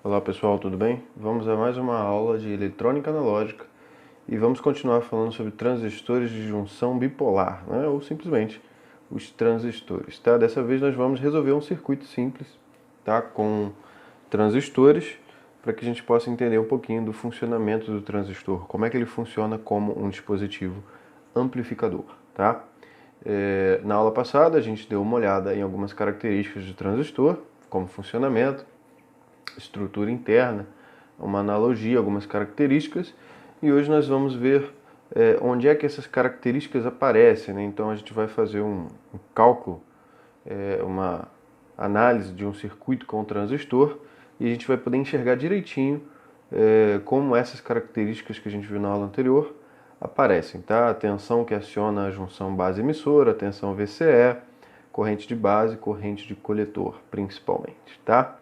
Olá pessoal, tudo bem? Vamos a mais uma aula de eletrônica analógica e vamos continuar falando sobre transistores de junção bipolar, né? Ou simplesmente os transistores, tá? Dessa vez nós vamos resolver um circuito simples, tá? Com transistores, para que a gente possa entender um pouquinho do funcionamento do transistor, como é que ele funciona como um dispositivo amplificador, tá? Na aula passada a gente deu uma olhada em algumas características do transistor, como funcionamento, estrutura interna, uma analogia, algumas características, e hoje nós vamos ver onde é que essas características aparecem, né? Então a gente vai fazer um cálculo, uma análise de um circuito com um transistor, e a gente vai poder enxergar direitinho como essas características que a gente viu na aula anterior aparecem, tá? A tensão que aciona a junção base-emissora, a tensão VCE, corrente de base, corrente de coletor, principalmente, tá?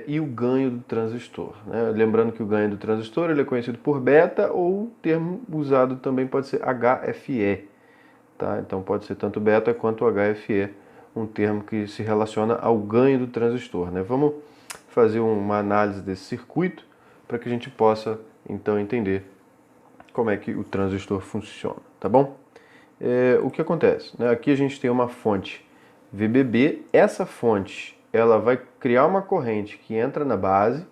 E o ganho do transistor, né? Lembrando que o ganho do transistor ele é conhecido por beta, ou o termo usado também pode ser HFE. Tá? Então pode ser tanto beta quanto HFE, um termo que se relaciona ao ganho do transistor, né? Vamos fazer uma análise desse circuito para que a gente possa então entender como é que o transistor funciona, tá bom? O que acontece, né? Aqui a gente tem uma fonte VBB, essa fonte ela vai criar uma corrente que entra na base,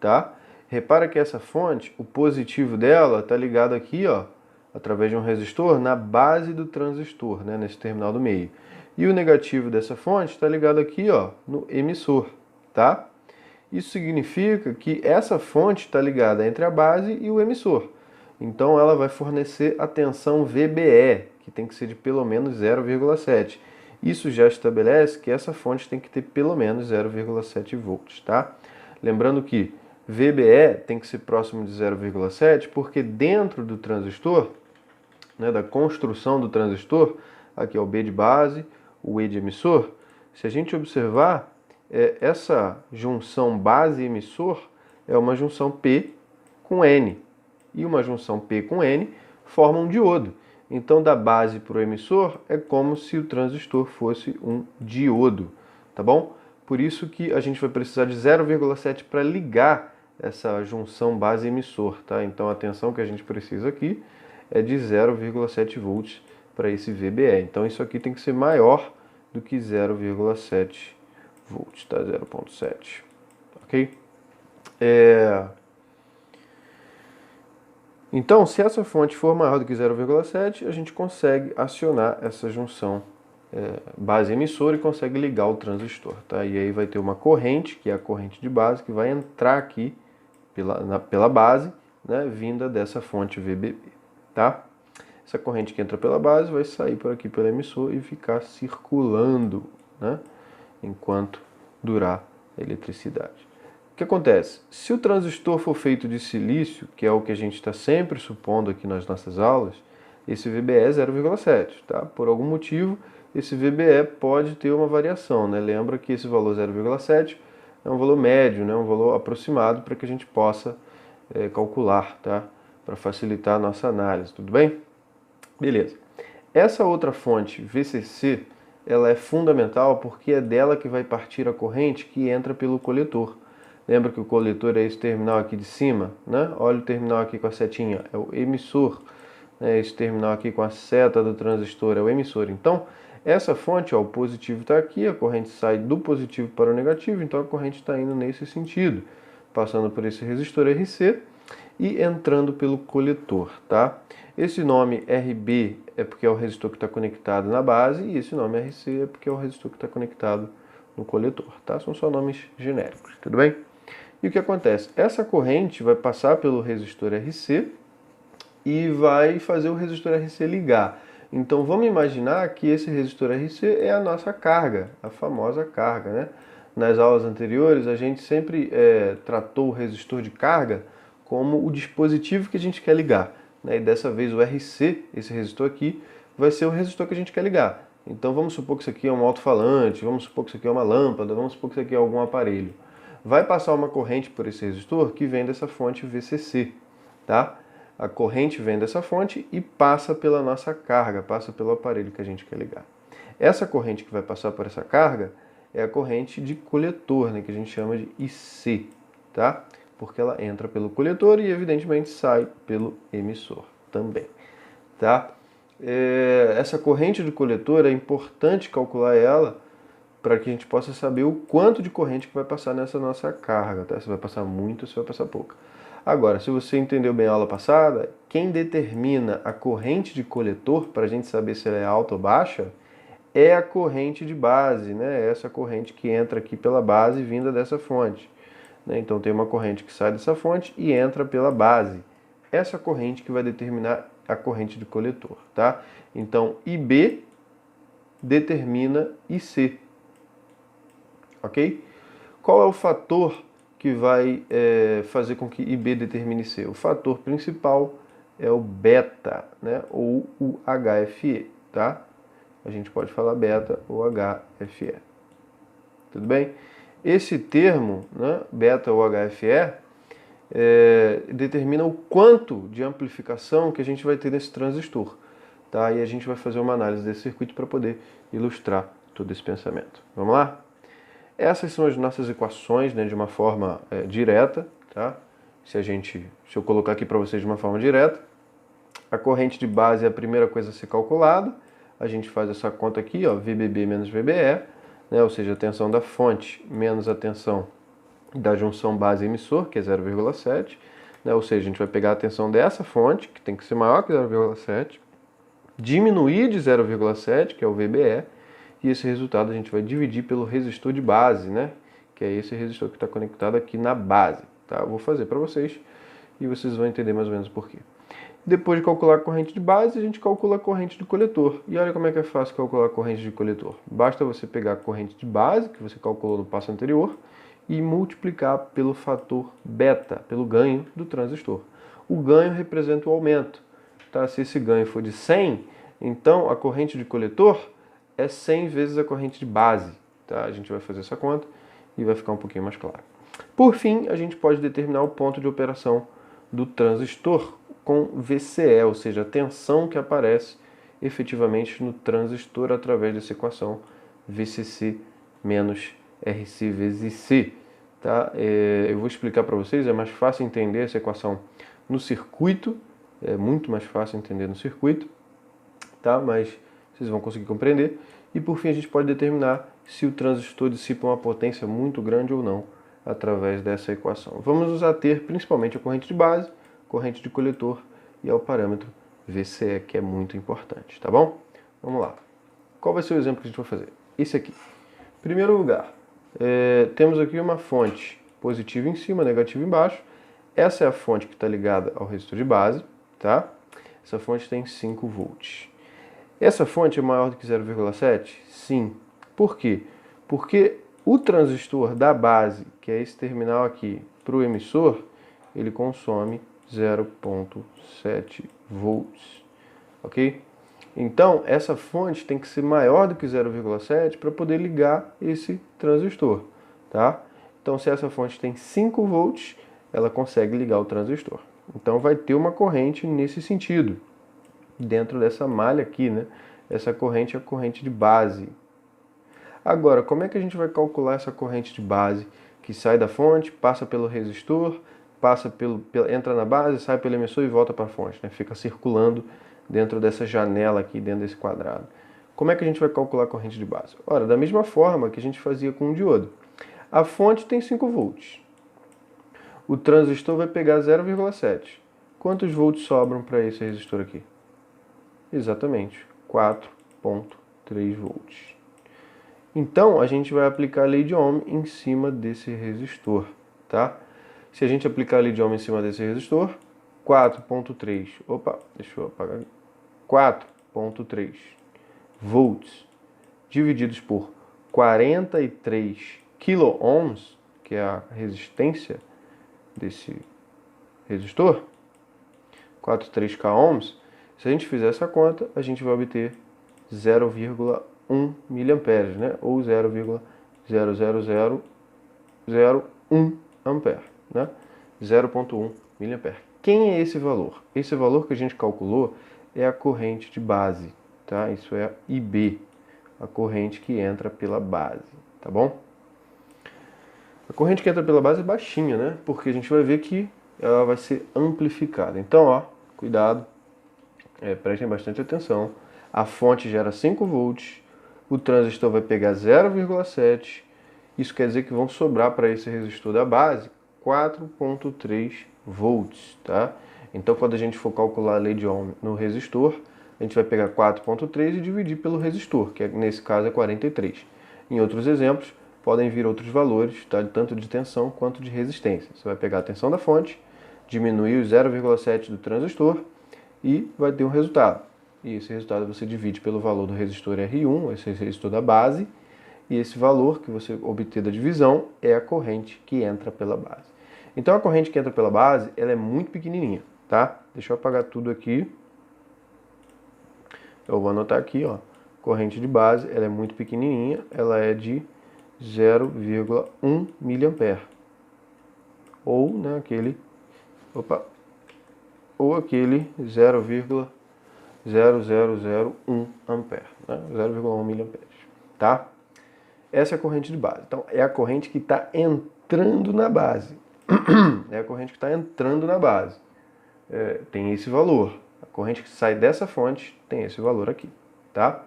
tá? Repara que essa fonte, o positivo dela está ligado aqui, ó, através de um resistor na base do transistor, né, nesse terminal do meio. E o negativo dessa fonte está ligado aqui, ó, no emissor, tá? Isso significa que essa fonte está ligada entre a base e o emissor. Então ela vai fornecer a tensão VBE, que tem que ser de pelo menos 0,7. Isso já estabelece que essa fonte tem que ter pelo menos 0,7 volts, tá? Lembrando que VBE tem que ser próximo de 0,7 porque dentro do transistor, né, da construção do transistor, aqui é o B de base, o E de emissor, se a gente observar, essa junção base-emissor é uma junção P com N. E uma junção P com N forma um diodo. Então, da base para o emissor, é como se o transistor fosse um diodo, tá bom? Por isso que a gente vai precisar de 0,7 para ligar essa junção base-emissor, tá? Então, a tensão que a gente precisa aqui é de 0,7 volts para esse VBE. Então, isso aqui tem que ser maior do que 0,7 volts, tá? 0,7, ok? Então, se essa fonte for maior do que 0,7, a gente consegue acionar essa junção base emissora e consegue ligar o transistor, tá? E aí vai ter uma corrente, que é a corrente de base, que vai entrar aqui pela base, né, vinda dessa fonte VBB, tá? Essa corrente que entra pela base vai sair por aqui pelo emissor e ficar circulando, né, enquanto durar a eletricidade. O que acontece? Se o transistor for feito de silício, que é o que a gente está sempre supondo aqui nas nossas aulas, esse VBE é 0,7, tá? Por algum motivo, esse VBE pode ter uma variação, né? Lembra que esse valor 0,7 é um valor médio, né? Um valor aproximado para que a gente possa calcular, tá? Para facilitar a nossa análise, tudo bem? Beleza. Essa outra fonte, VCC, ela é fundamental porque é dela que vai partir a corrente que entra pelo coletor. Lembra que o coletor é esse terminal aqui de cima, né? Olha o terminal aqui com a setinha, é o emissor. Esse terminal aqui com a seta do transistor é o emissor. Então, essa fonte, ó, o positivo está aqui, a corrente sai do positivo para o negativo, então a corrente está indo nesse sentido, passando por esse resistor RC e entrando pelo coletor, tá? Esse nome RB é porque é o resistor que está conectado na base, e esse nome RC é porque é o resistor que está conectado no coletor, tá? São só nomes genéricos, tudo bem? E o que acontece? Essa corrente vai passar pelo resistor RC e vai fazer o resistor RC ligar. Então vamos imaginar que esse resistor RC é a nossa carga, a famosa carga, né? Nas aulas anteriores a gente sempre tratou o resistor de carga como o dispositivo que a gente quer ligar, né? E dessa vez o RC, esse resistor aqui, vai ser o resistor que a gente quer ligar. Então vamos supor que isso aqui é um alto-falante, vamos supor que isso aqui é uma lâmpada, vamos supor que isso aqui é algum aparelho. Vai passar uma corrente por esse resistor que vem dessa fonte VCC, tá? A corrente vem dessa fonte e passa pela nossa carga, passa pelo aparelho que a gente quer ligar. Essa corrente que vai passar por essa carga é a corrente de coletor, né, que a gente chama de IC, tá? Porque ela entra pelo coletor e, evidentemente, sai pelo emissor também, tá? Essa corrente do coletor é importante calcular ela para que a gente possa saber o quanto de corrente que vai passar nessa nossa carga, tá? Se vai passar muito ou se vai passar pouco. Agora, se você entendeu bem a aula passada, quem determina a corrente de coletor, para a gente saber se ela é alta ou baixa, é a corrente de base, né? Essa corrente que entra aqui pela base vinda dessa fonte, né? Então tem uma corrente que sai dessa fonte e entra pela base. Essa corrente que vai determinar a corrente de coletor, tá? Então, IB determina IC, ok? Qual é o fator que vai fazer com que IB determine C? O fator principal é o beta, né? Ou o HFE, tá? A gente pode falar beta ou HFE. Tudo bem? Esse termo, né, beta ou HFE, determina o quanto de amplificação que a gente vai ter nesse transistor. Tá? E a gente vai fazer uma análise desse circuito para poder ilustrar todo esse pensamento. Vamos lá? Essas são as nossas equações, né, de uma forma direta. Tá? Se eu colocar aqui para vocês de uma forma direta, a corrente de base é a primeira coisa a ser calculada. A gente faz essa conta aqui, ó, VBB menos VBE, né, ou seja, a tensão da fonte menos a tensão da junção base-emissor, que é 0,7, né, ou seja, a gente vai pegar a tensão dessa fonte, que tem que ser maior que 0,7, diminuir de 0,7, que é o VBE, e esse resultado a gente vai dividir pelo resistor de base, né, que é esse resistor que está conectado aqui na base. Tá? Eu vou fazer para vocês e vocês vão entender mais ou menos por quê. Depois de calcular a corrente de base, a gente calcula a corrente de coletor. E olha como é que é fácil calcular a corrente de coletor. Basta você pegar a corrente de base, que você calculou no passo anterior, e multiplicar pelo fator beta, pelo ganho do transistor. O ganho representa o aumento. Tá? Se esse ganho for de 100, então a corrente de coletor é 100 vezes a corrente de base. Tá? A gente vai fazer essa conta e vai ficar um pouquinho mais claro. Por fim, a gente pode determinar o ponto de operação do transistor com VCE, ou seja, a tensão que aparece efetivamente no transistor através dessa equação VCC menos RC vezes C. Tá? Eu vou explicar para vocês, é mais fácil entender essa equação no circuito, é muito mais fácil entender no circuito, tá? Mas vocês vão conseguir compreender. E por fim a gente pode determinar se o transistor dissipa uma potência muito grande ou não através dessa equação. Vamos nos ater principalmente à corrente de base, corrente de coletor e ao parâmetro VCE, que é muito importante, tá bom? Vamos lá. Qual vai ser o exemplo que a gente vai fazer? Esse aqui. Em primeiro lugar, temos aqui uma fonte positiva em cima, negativa embaixo. Essa é a fonte que está ligada ao resistor de base, tá? Essa fonte tem 5 volts. Essa fonte é maior do que 0,7? Sim. Por quê? Porque o transistor da base, que é esse terminal aqui, para o emissor, ele consome 0,7 volts, ok? Então, essa fonte tem que ser maior do que 0,7 para poder ligar esse transistor, tá? Então, se essa fonte tem 5 volts, ela consegue ligar o transistor. Então, vai ter uma corrente nesse sentido, dentro dessa malha aqui, né? Essa corrente é a corrente de base. Agora, como é que a gente vai calcular essa corrente de base que sai da fonte, passa pelo resistor, entra na base, sai pelo emissor e volta para a fonte, né? Fica circulando dentro dessa janela aqui, dentro desse quadrado. Como é que a gente vai calcular a corrente de base? Ora, da mesma forma que a gente fazia com o diodo. A fonte tem 5 volts. O transistor vai pegar 0,7. Quantos volts sobram para esse resistor aqui? Exatamente, 4,3 volts. Então, a gente vai aplicar a lei de Ohm em cima desse resistor, tá? Se a gente aplicar a lei de Ohm em cima desse resistor, 4,3, deixa eu apagar, 4,3 volts divididos por 43 quiloohms, que é a resistência desse resistor, 43k ohms. Se a gente fizer essa conta, a gente vai obter 0,1 miliamperes, né? Ou 0,00001 ampere, né? 0,1 miliampere. Quem é esse valor? Esse valor que a gente calculou é a corrente de base, tá? Isso é a IB, a corrente que entra pela base, tá bom? A corrente que entra pela base é baixinha, né? Porque a gente vai ver que ela vai ser amplificada. Então, ó, cuidado, prestem bastante atenção. A fonte gera 5 volts, o transistor vai pegar 0,7. Isso quer dizer que vão sobrar para esse resistor da base 4,3 volts, tá? Então, quando a gente for calcular a lei de Ohm no resistor, a gente vai pegar 4,3 e dividir pelo resistor, que nesse caso é 43. Em outros exemplos, podem vir outros valores, tá? Tanto de tensão quanto de resistência. Você vai pegar a tensão da fonte, diminuir o 0,7 do transistor e vai ter um resultado. E esse resultado você divide pelo valor do resistor R1, esse resistor da base, e esse valor que você obter da divisão é a corrente que entra pela base. Então a corrente que entra pela base, ela é muito pequenininha, tá? Deixa eu apagar tudo aqui. Eu vou anotar aqui, ó. Corrente de base, ela é muito pequenininha, ela é de 0,1 mA. Ou, né, aquele 0,0001 ampere, né? 0,1 miliamperes, tá? Essa é a corrente de base. Então, é a corrente que está entrando na base. É a corrente que está entrando na base. Tem esse valor. A corrente que sai dessa fonte tem esse valor aqui, tá?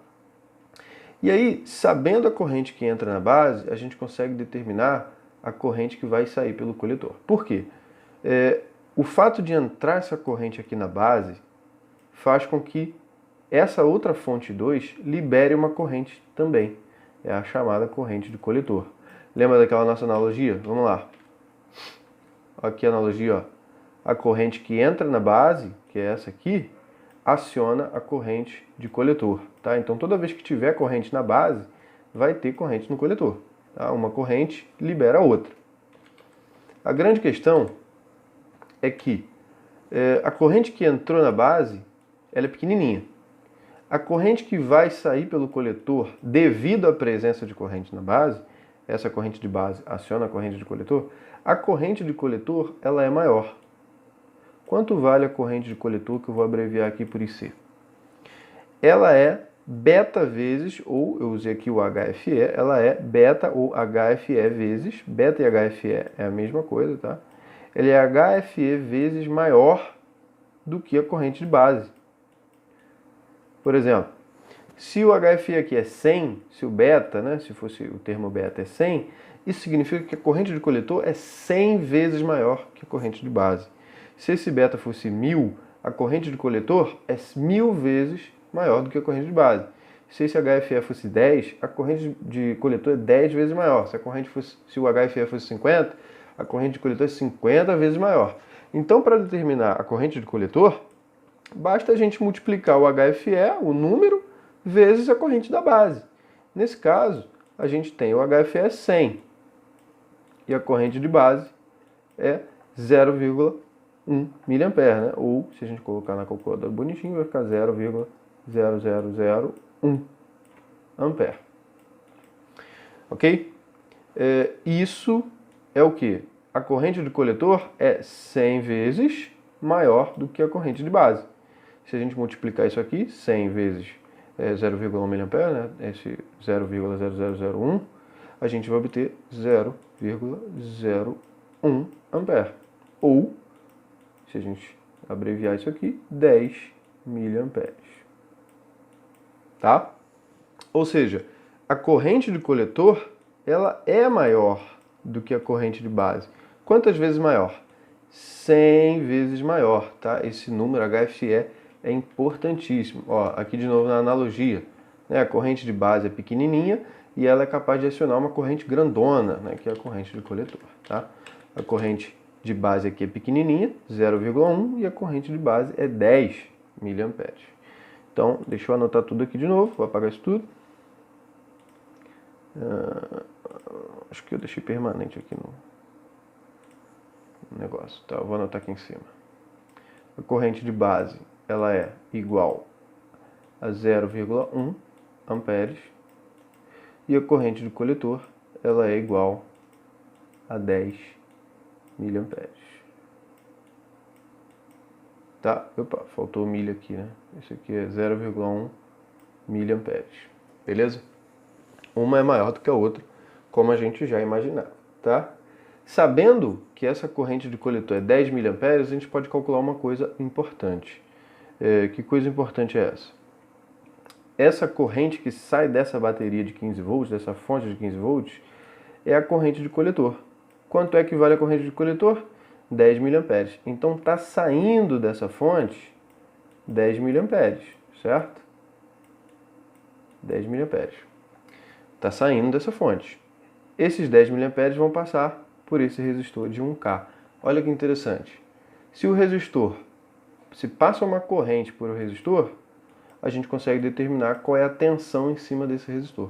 E aí, sabendo a corrente que entra na base, a gente consegue determinar a corrente que vai sair pelo coletor. Por quê? O fato de entrar essa corrente aqui na base faz com que essa outra fonte 2 libere uma corrente também. É a chamada corrente de coletor. Lembra daquela nossa analogia? Vamos lá. Aqui a analogia, ó. A corrente que entra na base, que é essa aqui, aciona a corrente de coletor, tá? Então toda vez que tiver corrente na base, vai ter corrente no coletor, tá? Uma corrente libera a outra. A grande questão é que a corrente que entrou na base, ela é pequenininha. A corrente que vai sair pelo coletor, devido à presença de corrente na base, essa corrente de base aciona a corrente de coletor, a corrente de coletor ela é maior. Quanto vale a corrente de coletor, que eu vou abreviar aqui por IC? Ela é beta vezes, ou eu usei aqui o HFE, ela é beta ou HFE vezes, beta e HFE é a mesma coisa, tá? Ela é HFE vezes maior do que a corrente de base. Por exemplo, se o HFE aqui é 100, se o beta, né, se fosse o termo beta é 100, isso significa que a corrente de coletor é 100 vezes maior que a corrente de base. Se esse beta fosse 1000, a corrente de coletor é 1000 vezes maior do que a corrente de base. Se esse HFE fosse 10, a corrente de coletor é 10 vezes maior. Se o HFE fosse 50, a corrente de coletor é 50 vezes maior. Então, para determinar a corrente de coletor, basta a gente multiplicar o HFE, o número, vezes a corrente da base. Nesse caso, a gente tem o HFE 100 e a corrente de base é 0,1 mA, né? Ou, se a gente colocar na calculadora bonitinho, vai ficar 0,0001 ampere. Ok? Isso é o que? A corrente de coletor é 100 vezes maior do que a corrente de base. Se a gente multiplicar isso aqui, 100 vezes 0,1 mA, né? Esse 0,0001, a gente vai obter 0,01 ampere. Ou, se a gente abreviar isso aqui, 10 miliamperes. Tá? Ou seja, a corrente de coletor, ela é maior do que a corrente de base. Quantas vezes maior? 100 vezes maior, tá? Esse número HFE é importantíssimo. Ó, aqui de novo na analogia, né? A corrente de base é pequenininha e ela é capaz de acionar uma corrente grandona, né? Que é a corrente de coletor, tá? A corrente de base aqui é pequenininha, 0,1, e a corrente de base é 10 miliamperes. Então, deixa eu anotar tudo aqui de novo, vou apagar isso tudo. Acho que eu deixei permanente aqui no negócio, tá? Eu vou anotar aqui em cima. A corrente de base, ela é igual a 0,1 amperes e a corrente de coletor, ela é igual a 10 miliamperes. Tá? Opa, faltou milha aqui, né? Esse aqui é 0,1 miliamperes. Beleza? Uma é maior do que a outra, como a gente já imaginava, tá? Sabendo que essa corrente de coletor é 10 mA, a gente pode calcular uma coisa importante. Que coisa importante é essa? Essa corrente que sai dessa bateria de 15 volts, dessa fonte de 15 volts, é a corrente de coletor. Quanto é que vale a corrente de coletor? 10 mA. Então está saindo dessa fonte 10 mA, certo? 10 mA. Está saindo dessa fonte. Esses 10 mA vão passar por esse resistor de 1K. Olha que interessante. Se o resistor, se passa uma corrente por o resistor, a gente consegue determinar qual é a tensão em cima desse resistor.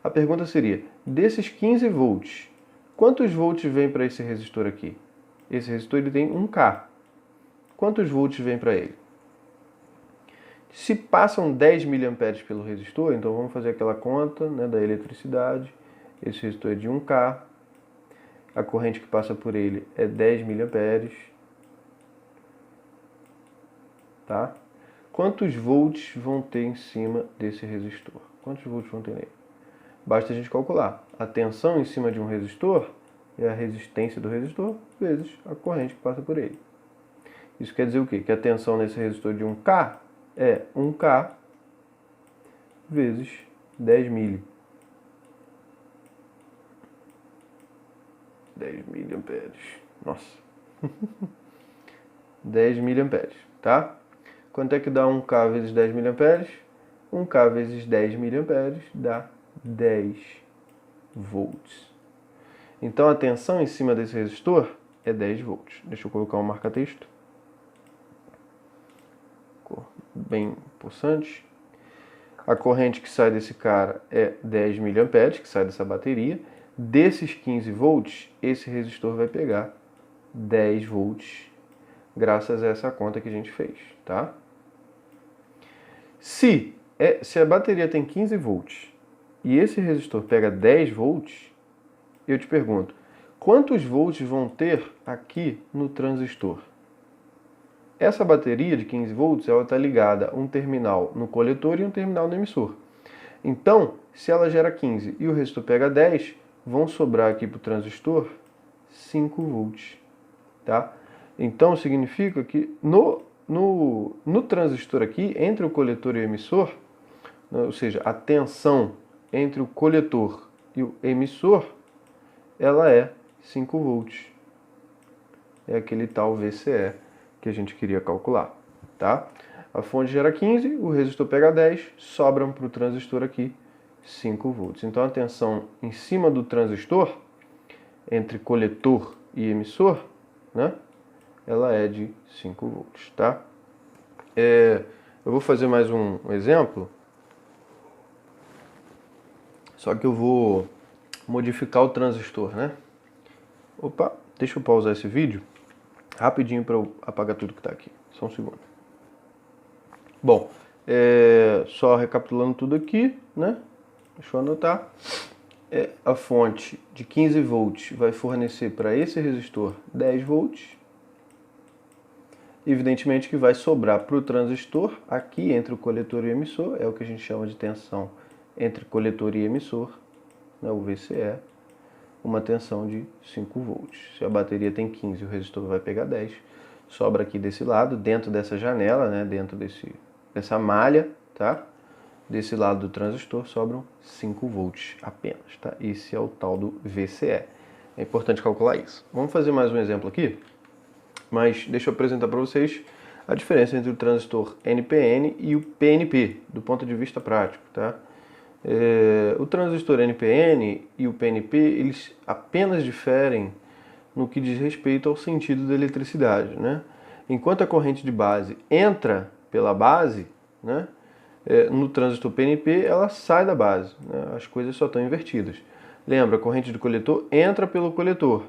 A pergunta seria, desses 15 volts, quantos volts vem para esse resistor aqui? Esse resistor ele tem 1K. Quantos volts vem para ele? Se passam 10 mA pelo resistor, então vamos fazer aquela conta, né, da eletricidade. Esse resistor é de 1K. A corrente que passa por ele é 10 mA. Tá? Quantos volts vão ter em cima desse resistor? Quantos volts vão ter nele? Basta a gente calcular. A tensão em cima de um resistor é a resistência do resistor vezes a corrente que passa por ele. Isso quer dizer o quê? Que a tensão nesse resistor de 1K é 1K vezes 10 mil. 10 mA. Nossa. 10 mA, tá? Quanto é que dá 1K vezes 10 mA? 1K vezes 10 mA dá 10 volts. Então a tensão em cima desse resistor é 10 volts. Deixa eu colocar um marca-texto. Cor bem pulsante. A corrente que sai desse cara é 10 mA, que sai dessa bateria. Desses 15 volts, esse resistor vai pegar 10 volts, graças a essa conta que a gente fez, tá? Se a bateria tem 15 volts e esse resistor pega 10 volts, eu te pergunto, quantos volts vão ter aqui no transistor? Essa bateria de 15 volts, ela está ligada a um terminal no coletor e um terminal no emissor. Então, se ela gera 15 e o resistor pega 10, vão sobrar aqui para o transistor 5 volts, tá? Então, significa que no transistor aqui, entre o coletor e o emissor, ou seja, a tensão entre o coletor e o emissor, ela é 5 volts. É aquele tal VCE que a gente queria calcular, tá? A fonte gera 15, o resistor pega 10, sobram para o transistor aqui 5 volts. Então a tensão em cima do transistor, entre coletor e emissor, né, ela é de 5 volts, tá? Eu vou fazer mais um exemplo, só que eu vou modificar o transistor, né? Opa, deixa eu pausar esse vídeo rapidinho para eu apagar tudo que está aqui. Só um segundo. Bom, só recapitulando tudo aqui, né? Deixa eu anotar. A fonte de 15 volts vai fornecer para esse resistor 10 volts. Evidentemente que vai sobrar para o transistor, aqui entre o coletor e o emissor, é o que a gente chama de tensão entre coletor e emissor, né, o VCE, uma tensão de 5 volts. Se a bateria tem 15 e o resistor vai pegar 10, sobra aqui desse lado, dentro dessa janela, né, dentro dessa malha, tá? Desse lado do transistor sobram 5 volts apenas, tá? Esse é o tal do VCE. É importante calcular isso. Vamos fazer mais um exemplo aqui, mas deixa eu apresentar para vocês a diferença entre o transistor NPN e o PNP, do ponto de vista prático, tá? O transistor NPN e o PNP, eles apenas diferem no que diz respeito ao sentido da eletricidade, né? Enquanto a corrente de base entra pela base, né, no transistor PNP ela sai da base, né? As coisas só estão invertidas. Lembra, a corrente do coletor entra pelo coletor.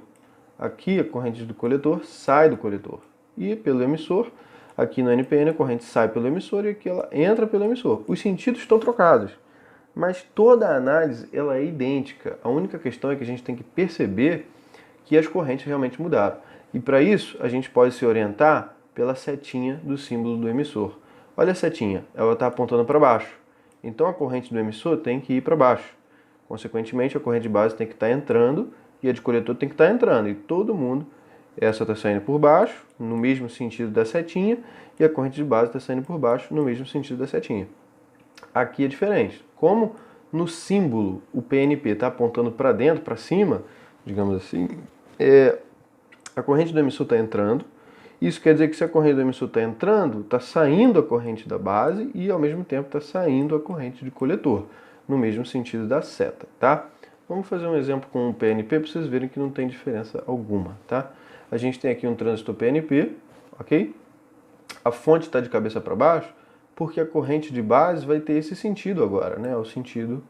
Aqui a corrente do coletor sai do coletor. E pelo emissor, aqui no NPN a corrente sai pelo emissor e aqui ela entra pelo emissor. Os sentidos estão trocados, mas toda a análise ela é idêntica. A única questão é que a gente tem que perceber que as correntes realmente mudaram. E para isso a gente pode se orientar pela setinha do símbolo do emissor. Olha a setinha, ela está apontando para baixo. Então a corrente do emissor tem que ir para baixo. Consequentemente, a corrente de base tem que estar entrando e a de coletor tem que estar entrando. E todo mundo, essa está saindo por baixo, no mesmo sentido da setinha, e a corrente de base está saindo por baixo, no mesmo sentido da setinha. Aqui é diferente. Como no símbolo o PNP está apontando para dentro, para cima, digamos assim, a corrente do emissor está entrando. Isso quer dizer que se a corrente do emissor está entrando, está saindo a corrente da base e ao mesmo tempo está saindo a corrente de coletor, no mesmo sentido da seta, tá? Vamos fazer um exemplo com o PNP para vocês verem que não tem diferença alguma, tá? A gente tem aqui um transistor PNP, ok? A fonte está de cabeça para baixo porque a corrente de base vai ter esse sentido agora, né? O sentido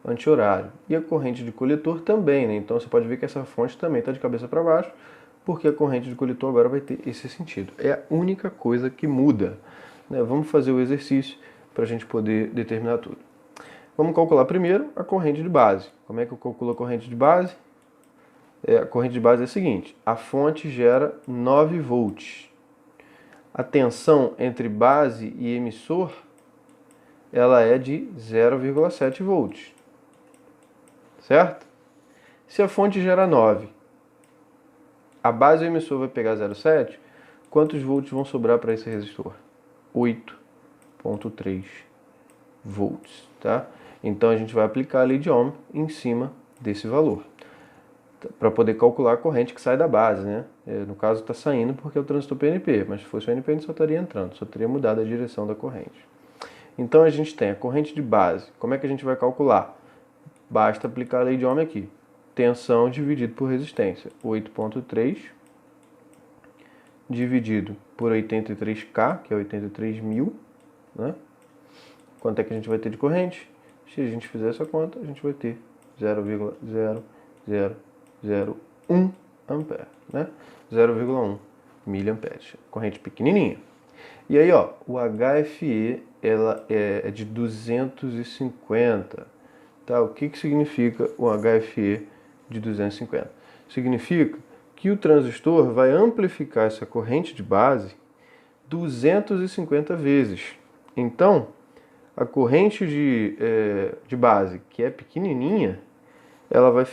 anti-horário. E a corrente de coletor também, né? Então você pode ver que essa fonte também está de cabeça para baixo porque a corrente de coletor agora vai ter esse sentido. É a única coisa que muda, né? Vamos fazer o exercício para a gente poder determinar tudo. Vamos calcular primeiro a corrente de base. Como é que eu calculo a corrente de base? A corrente de base é a seguinte: a fonte gera 9 volts. A tensão entre base e emissor, ela é de 0,7 volts. Certo? Se a fonte gera 9, a base e o emissor vai pegar 0,7, quantos volts vão sobrar para esse resistor? 8,3 volts, tá? Então a gente vai aplicar a lei de Ohm em cima desse valor, para poder calcular a corrente que sai da base, né? No caso está saindo porque é o transistor PNP, mas se fosse o NP a gente só estaria entrando, só teria mudado a direção da corrente. Então a gente tem a corrente de base. Como é que a gente vai calcular? Basta aplicar a lei de Ohm aqui. Tensão dividido por resistência. 8,3 dividido por 83K, que é 83.000, né? Quanto é que a gente vai ter de corrente? Se a gente fizer essa conta, a gente vai ter 0,0001 ampere, né? 0,1 miliamperes. Corrente pequenininha. E aí, ó, o HFE ela é de 250. Tá? O que significa o HFE de 250? Significa que o transistor vai amplificar essa corrente de base 250 vezes. Então, a corrente de base, que é pequenininha, ela vai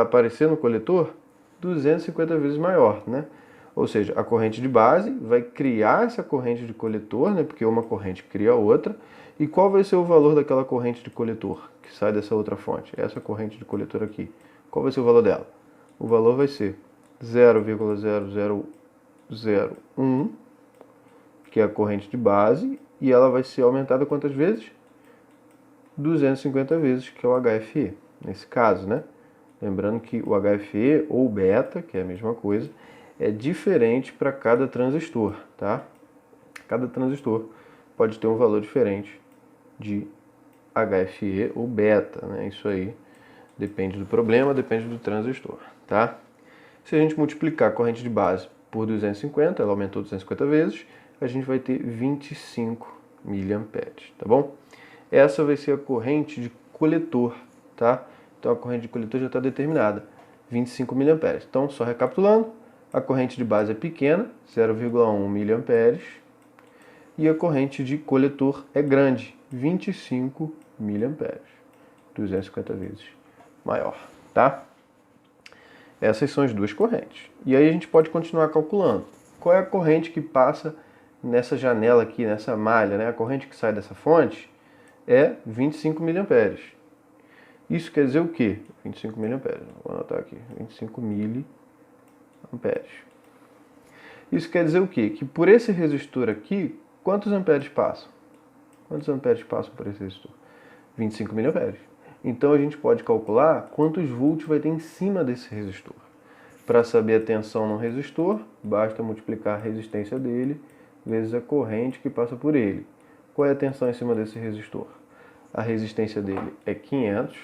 aparecer no coletor 250 vezes maior, né? Ou seja, a corrente de base vai criar essa corrente de coletor, né? Porque uma corrente cria outra. E qual vai ser o valor daquela corrente de coletor que sai dessa outra fonte? Essa corrente de coletor aqui. Qual vai ser o valor dela? O valor vai ser 0,0001, que é a corrente de base, e ela vai ser aumentada quantas vezes? 250 vezes, que é o HFE, nesse caso, né? Lembrando que o HFE ou beta, que é a mesma coisa, é diferente para cada transistor, tá? Cada transistor pode ter um valor diferente de HFE ou beta, né? Isso aí depende do problema, depende do transistor, tá? Se a gente multiplicar a corrente de base por 250, ela aumentou 250 vezes, a gente vai ter 25 miliamperes, tá bom? Essa vai ser a corrente de coletor, tá? Então a corrente de coletor já está determinada, 25 miliamperes. Então, só recapitulando, a corrente de base é pequena, 0,1 miliamperes, e a corrente de coletor é grande, 25 miliamperes, 250 vezes maior, tá? Essas são as duas correntes. E aí a gente pode continuar calculando. Qual é a corrente que passa nessa janela aqui, nessa malha, né? A corrente que sai dessa fonte é 25 miliamperes. Isso quer dizer o quê? 25 miliamperes. Vou anotar aqui. 25 miliamperes. Isso quer dizer o quê? Que por esse resistor aqui, quantos amperes passam? Quantos amperes passam por esse resistor? 25 miliamperes. Então a gente pode calcular quantos volts vai ter em cima desse resistor. Para saber a tensão no resistor, basta multiplicar a resistência dele vezes a corrente que passa por ele. Qual é a tensão em cima desse resistor? A resistência dele é 500,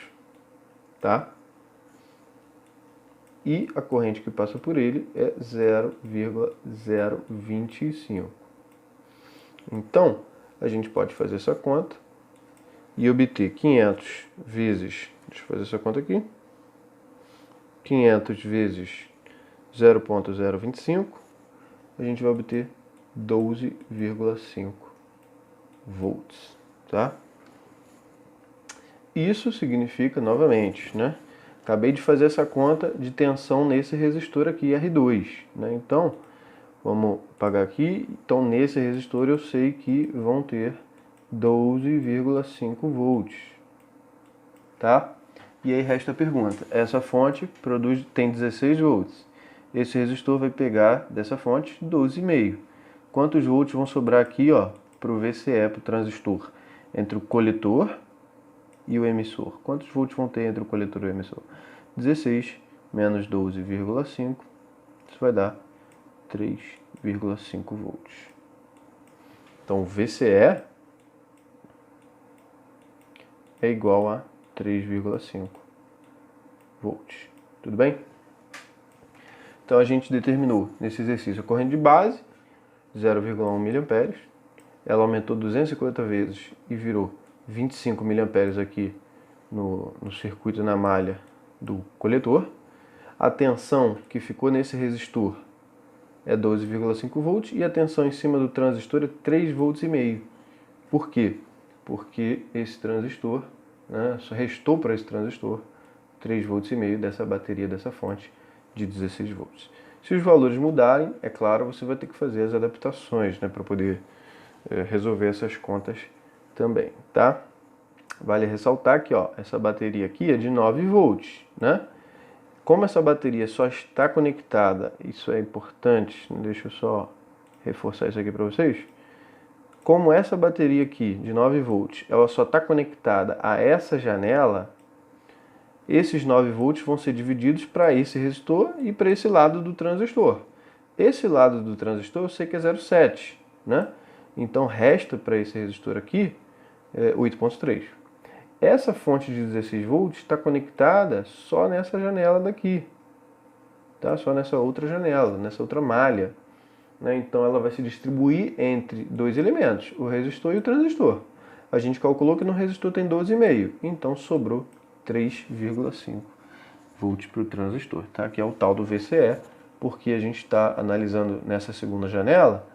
tá? E a corrente que passa por ele é 0,025. Então, a gente pode fazer essa conta e obter 500 vezes, deixa eu fazer essa conta aqui, 500 vezes 0,025, a gente vai obter 12,5 volts, tá? Isso significa, novamente, né? Acabei de fazer essa conta de tensão nesse resistor aqui, R2, né? Então, vamos apagar aqui. Então, nesse resistor eu sei que vão ter 12,5 volts, tá? E aí resta a pergunta, essa fonte tem 16 volts. Esse resistor vai pegar dessa fonte 12,5. Quantos volts vão sobrar aqui, ó, para o VCE, para o transistor, entre o coletor e o emissor? Quantos volts vão ter entre o coletor e o emissor? 16 menos 12,5, isso vai dar 3,5 volts. Então, o VCE é igual a 3,5 volts. Tudo bem? Então, a gente determinou nesse exercício a corrente de base, 0,1 mA. Ela aumentou 250 vezes e virou 25 mA aqui no circuito, na malha do coletor. A tensão que ficou nesse resistor é 12,5 volts e a tensão em cima do transistor é 3,5 volts. Por quê? Porque esse transistor, né, só restou para esse transistor 3,5 volts dessa bateria, dessa fonte de 16 volts. Se os valores mudarem, é claro, você vai ter que fazer as adaptações, né, para poder resolver essas contas também, tá? Vale ressaltar que, ó, essa bateria aqui é de 9 volts, né? Como essa bateria só está conectada, isso é importante, deixa eu só reforçar isso aqui para vocês. Como essa bateria aqui de 9 volts, ela só está conectada a essa janela, esses 9 volts vão ser divididos para esse resistor e para esse lado do transistor. Esse lado do transistor eu sei que é 0,7, né? Então resta para esse resistor aqui 8,3. Essa fonte de 16 volts está conectada só nessa janela daqui, tá? Só nessa outra janela, nessa outra malha, né? Então ela vai se distribuir entre dois elementos, o resistor e o transistor. A gente calculou que no resistor tem 12,5, então sobrou 3,5 volts para o transistor, tá? Que é o tal do VCE, porque a gente está analisando nessa segunda janela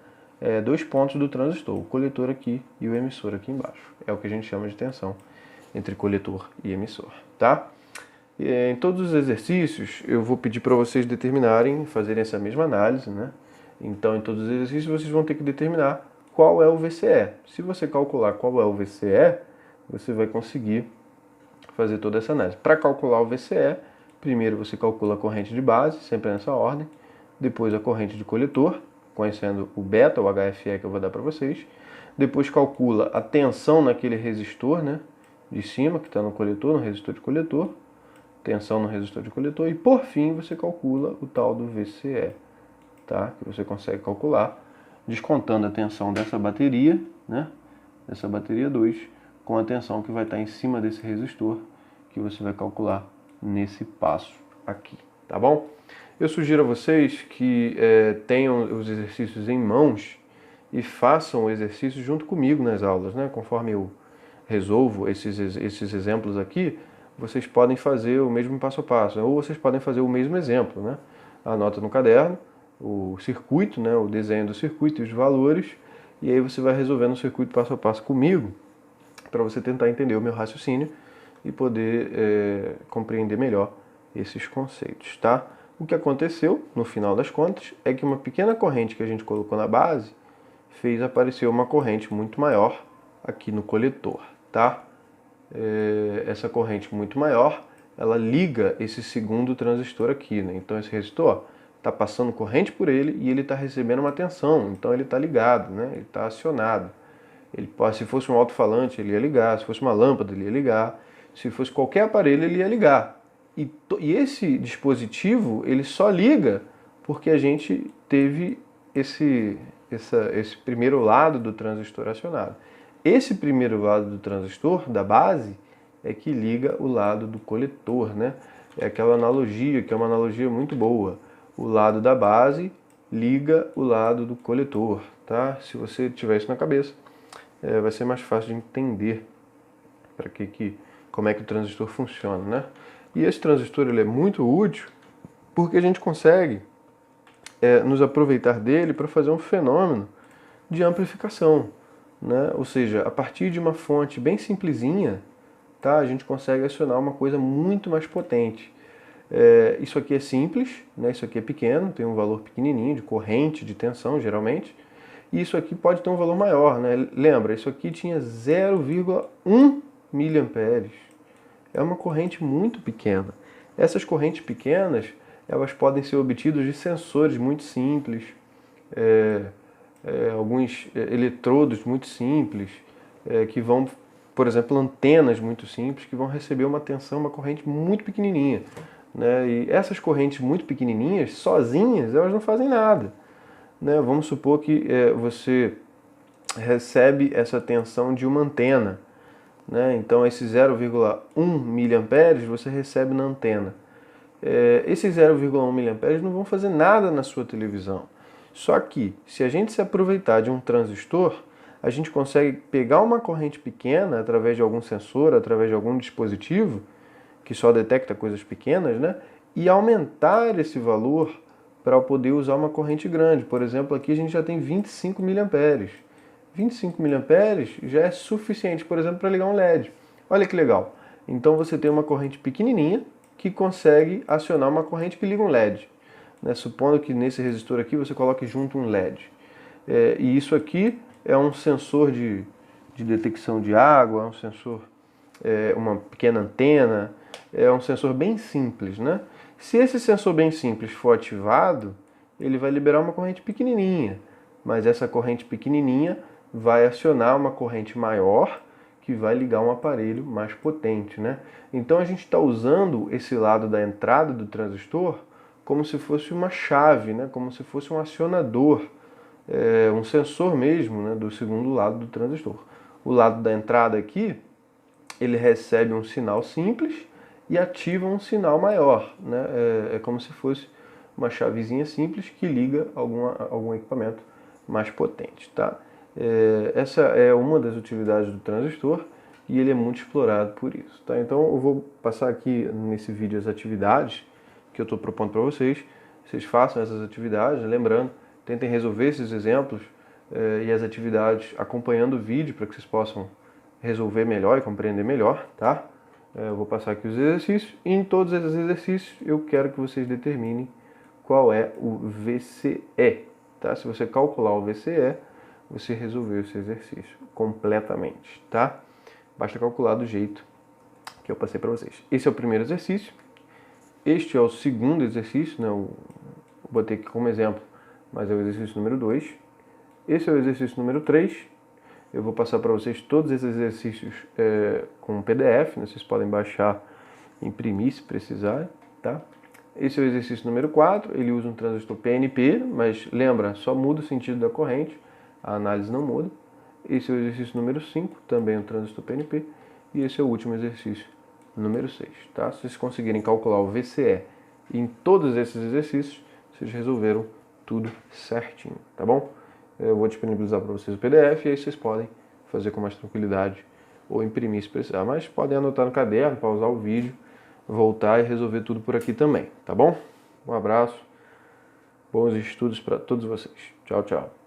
dois pontos do transistor, o coletor aqui e o emissor aqui embaixo. É o que a gente chama de tensão entre coletor e emissor, tá? Em todos os exercícios eu vou pedir para vocês determinarem, fazerem essa mesma análise, né? Então, em todos os exercícios vocês vão ter que determinar qual é o VCE. Se você calcular qual é o VCE, você vai conseguir fazer toda essa análise. Para calcular o VCE, primeiro você calcula a corrente de base, sempre nessa ordem, depois a corrente de coletor, conhecendo o beta, o HFE que eu vou dar para vocês, depois calcula a tensão naquele resistor, né, de cima, que está no coletor, no resistor de coletor, tensão no resistor de coletor, e por fim você calcula o tal do VCE, tá, que você consegue calcular descontando a tensão dessa bateria, né, dessa bateria 2, com a tensão que vai estar em cima desse resistor, que você vai calcular nesse passo aqui, tá bom? Eu sugiro a vocês que tenham os exercícios em mãos e façam o exercício junto comigo nas aulas, né? Conforme eu resolvo esses exemplos aqui, vocês podem fazer o mesmo passo a passo, ou vocês podem fazer o mesmo exemplo, né? Anota no caderno o circuito, né? O desenho do circuito e os valores, e aí você vai resolvendo o circuito passo a passo comigo, para você tentar entender o meu raciocínio e poder compreender melhor esses conceitos, tá? O que aconteceu, no final das contas, é que uma pequena corrente que a gente colocou na base fez aparecer uma corrente muito maior aqui no coletor, tá? Essa corrente muito maior, ela liga esse segundo transistor aqui, né? Então esse resistor está passando corrente por ele e ele está recebendo uma tensão, então ele está ligado, né? Ele está acionado. Se fosse um alto-falante, ele ia ligar, se fosse uma lâmpada, ele ia ligar, se fosse qualquer aparelho, ele ia ligar. E esse dispositivo, ele só liga porque a gente teve esse primeiro lado do transistor acionado. Esse primeiro lado do transistor, da base, é que liga o lado do coletor, né? É aquela analogia, que é uma analogia muito boa. O lado da base liga o lado do coletor, tá? Se você tiver isso na cabeça, vai ser mais fácil de entender como é que o transistor funciona, né? E esse transistor ele é muito útil porque a gente consegue nos aproveitar dele para fazer um fenômeno de amplificação, né? Ou seja, a partir de uma fonte bem simplesinha, tá? A gente consegue acionar uma coisa muito mais potente. Isso aqui é simples, né? Isso aqui é pequeno, tem um valor pequenininho de corrente, de tensão, geralmente. E isso aqui pode ter um valor maior, né? Lembra, isso aqui tinha 0,1 miliamperes. É uma corrente muito pequena. Essas correntes pequenas, elas podem ser obtidas de sensores muito simples, alguns eletrodos muito simples, que vão, por exemplo, antenas muito simples, que vão receber uma tensão, uma corrente muito pequenininha, né? E essas correntes muito pequenininhas, sozinhas, elas não fazem nada, né? Vamos supor que você recebe essa tensão de uma antena, né? Então, esse 0,1 miliamperes você recebe na antena. Esses 0,1 miliamperes não vão fazer nada na sua televisão. Só que, se a gente se aproveitar de um transistor, a gente consegue pegar uma corrente pequena através de algum sensor, através de algum dispositivo, que só detecta coisas pequenas, né? E aumentar esse valor para poder usar uma corrente grande. Por exemplo, aqui a gente já tem 25 miliamperes. 25 miliamperes já é suficiente, por exemplo, para ligar um LED. Olha que legal. Então você tem uma corrente pequenininha que consegue acionar uma corrente que liga um LED. Né? Supondo que nesse resistor aqui você coloque junto um LED. E isso aqui é um sensor de detecção de água, é um sensor, uma pequena antena, é um sensor bem simples, né? Se esse sensor bem simples for ativado, ele vai liberar uma corrente pequenininha, mas essa corrente pequenininha vai acionar uma corrente maior que vai ligar um aparelho mais potente, né? Então a gente está usando esse lado da entrada do transistor como se fosse uma chave, né? Como se fosse um acionador, um sensor mesmo, né? Do segundo lado do transistor. O lado da entrada aqui, ele recebe um sinal simples e ativa um sinal maior, né? É como se fosse uma chavezinha simples que liga algum equipamento mais potente, tá? Essa é uma das utilidades do transistor e ele é muito explorado por isso, tá? Então eu vou passar aqui nesse vídeo as atividades que eu estou propondo para vocês. Vocês façam essas atividades, lembrando, tentem resolver esses exemplos e as atividades acompanhando o vídeo para que vocês possam resolver melhor e compreender melhor, tá? Eu vou passar aqui os exercícios e em todos esses exercícios eu quero que vocês determinem qual é o VCE, tá? Se você calcular o VCE, você resolveu esse exercício completamente, tá? Basta calcular do jeito que eu passei para vocês. Esse é o primeiro exercício. Este é o segundo exercício, né? Eu botei aqui como exemplo, mas é o exercício número 2. Esse é o exercício número 3. Eu vou passar para vocês todos esses exercícios com PDF, né? Vocês podem baixar, imprimir se precisar, tá? Esse é o exercício número 4, ele usa um transistor PNP, mas lembra, só muda o sentido da corrente, a análise não muda. Esse é o exercício número 5, também um transistor PNP. E esse é o último exercício, número 6, tá? Se vocês conseguirem calcular o VCE em todos esses exercícios, vocês resolveram tudo certinho, tá bom? Eu vou disponibilizar para vocês o PDF e aí vocês podem fazer com mais tranquilidade ou imprimir se precisar. Mas podem anotar no caderno, pausar o vídeo, voltar e resolver tudo por aqui também, tá bom? Um abraço, bons estudos para todos vocês. Tchau, tchau.